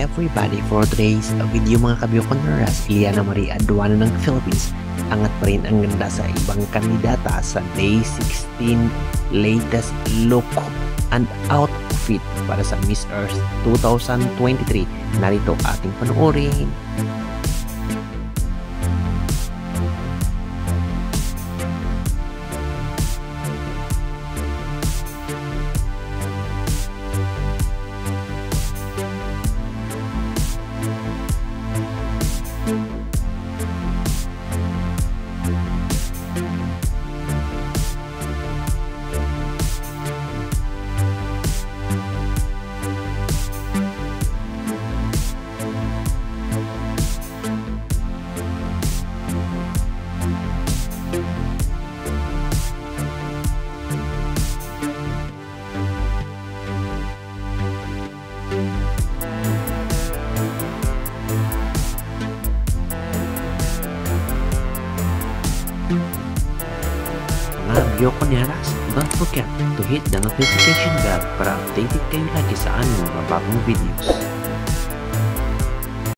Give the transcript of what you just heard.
everybody for today's video mga kabiokoneras. Iliana Marie Aduana ng Philippines. Angat pa rin ang ganda sa ibang kandidata sa Day 16 latest look and outfit para sa Miss Earth 2023. Narito ating panoorin. Mga kabiokoneras, don't forget to hit the notification bell para updated kayo lagi sa aming mga bagong videos.